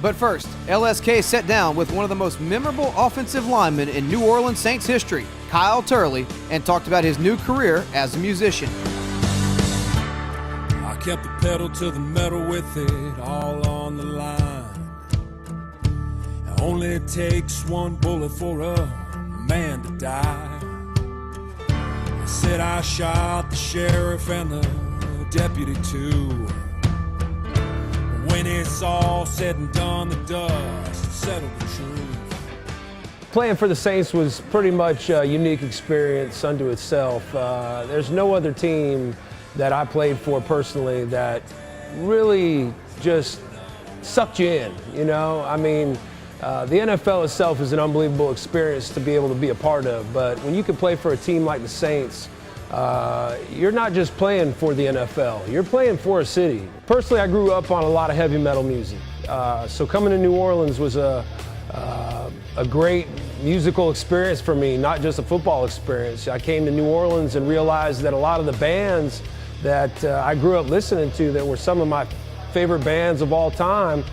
But first, LSK sat down with one of the most memorable offensive linemen in New Orleans Saints history, Kyle Turley, and talked about his new career as a musician. I kept the pedal to the metal with it all on the line. Only it takes one bullet for a man to die. I said I shot the sheriff and the deputy too. When it's all said and done, the dust settled the truth. Playing for the Saints was pretty much a unique experience unto itself. There's no other team that I played for personally that really just sucked you in, you know? I mean, the NFL itself is an unbelievable experience to be able to be a part of, but when you can play for a team like the Saints, you're not just playing for the NFL, you're playing for a city. Personally, I grew up on a lot of heavy metal music, so coming to New Orleans was a great musical experience for me, not just a football experience. I came to New Orleans and realized that a lot of the bands that I grew up listening to that were some of my favorite bands of all time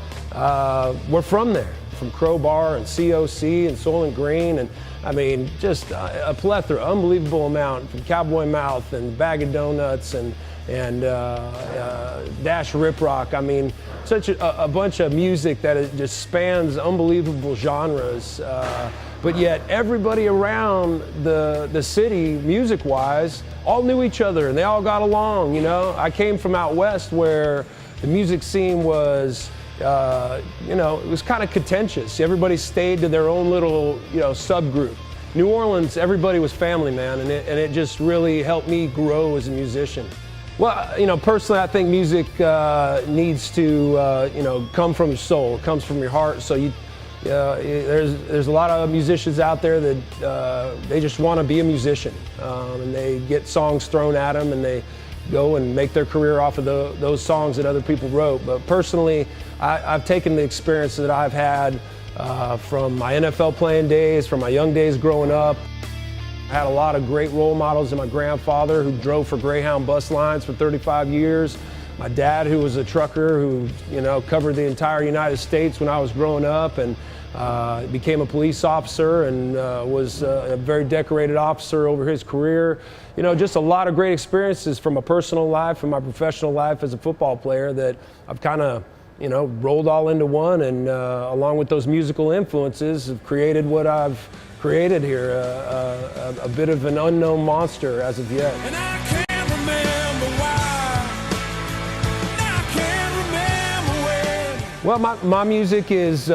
were from there, from Crowbar and COC and Soylent Green, and I mean, just a plethora, unbelievable amount, from Cowboy Mouth and Bag of Donuts and Dash Rip Rock. I mean, such a bunch of music that it just spans unbelievable genres. But yet everybody around the city, music-wise, all knew each other and they all got along, you know? I came from out west where the music scene was, you know, it was kind of contentious. Everybody stayed to their own little, you know, subgroup. New Orleans, everybody was family, man, and it just really helped me grow as a musician. Well, you know, personally, I think music needs to, you know, come from your soul. It comes from your heart. So there's a lot of musicians out there that they just want to be a musician, and they get songs thrown at them, and they go and make their career off of those songs that other people wrote. But personally, I've taken the experience that I've had from my NFL playing days, from my young days growing up. I had a lot of great role models in my grandfather, who drove for Greyhound bus lines for 35 years. My dad, who was a trucker, who, you know, covered the entire United States when I was growing up, and became a police officer and was a very decorated officer over his career. You know, just a lot of great experiences from my personal life, from my professional life as a football player that I've kind of, you know, rolled all into one, and along with those musical influences, have created what I've created here, a bit of an unknown monster as of yet. And I can't remember why, and I can't remember when. Well, my music is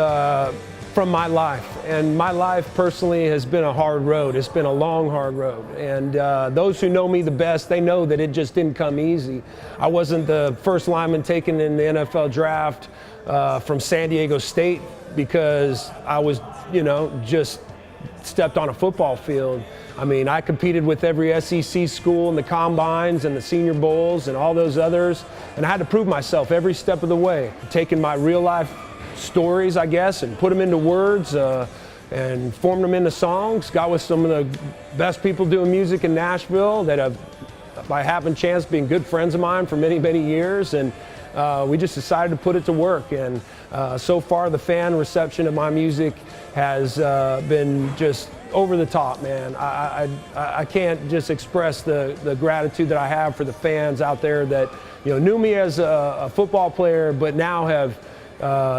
from my life, and my life personally has been a hard road. It's been a long, hard road, and those who know me the best, they know that it just didn't come easy. I wasn't the first lineman taken in the NFL draft from San Diego State because I was, you know, just stepped on a football field. I mean, I competed with every SEC school in the combines and the Senior Bowls and all those others, and I had to prove myself every step of the way, taking my real life stories, I guess, and put them into words and formed them into songs. Got with some of the best people doing music in Nashville that have, by happen chance, been good friends of mine for many, many years, and we just decided to put it to work. And so far, the fan reception of my music has been just over the top, man. I can't just express the gratitude that I have for the fans out there that, you know, knew me as a football player, but now have,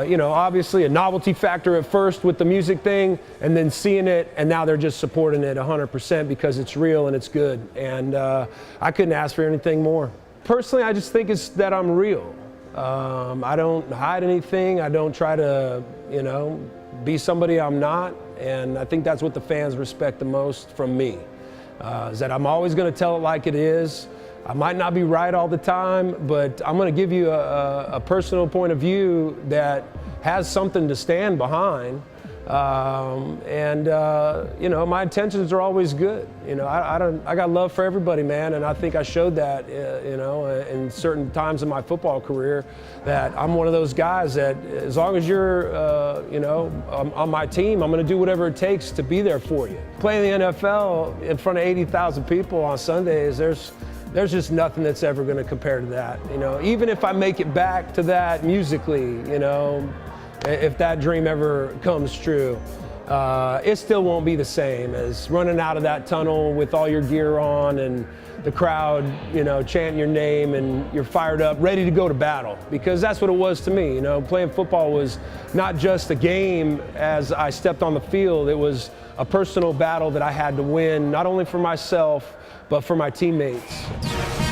you know, obviously a novelty factor at first with the music thing, and then seeing it, and now they're just supporting it 100% because it's real and it's good. And I couldn't ask for anything more. Personally, I just think it's that I'm real. I don't hide anything. I don't try to, you know, be somebody I'm not. And I think that's what the fans respect the most from me, is that I'm always going to tell it like it is. I might not be right all the time, but I'm going to give you a personal point of view that has something to stand behind. You know, my intentions are always good. You know, I got love for everybody, man, and I think I showed that, you know, in certain times in my football career, that I'm one of those guys that as long as you're, you know, on my team, I'm going to do whatever it takes to be there for you. Playing the NFL in front of 80,000 people on Sundays, there's just nothing that's ever going to compare to that. You know, even if I make it back to that musically, you know, if that dream ever comes true, it still won't be the same as running out of that tunnel with all your gear on and the crowd, chanting your name, and you're fired up, ready to go to battle. Because that's what it was to me. Playing football was not just a game as I stepped on the field. It was a personal battle that I had to win, not only for myself, but for my teammates.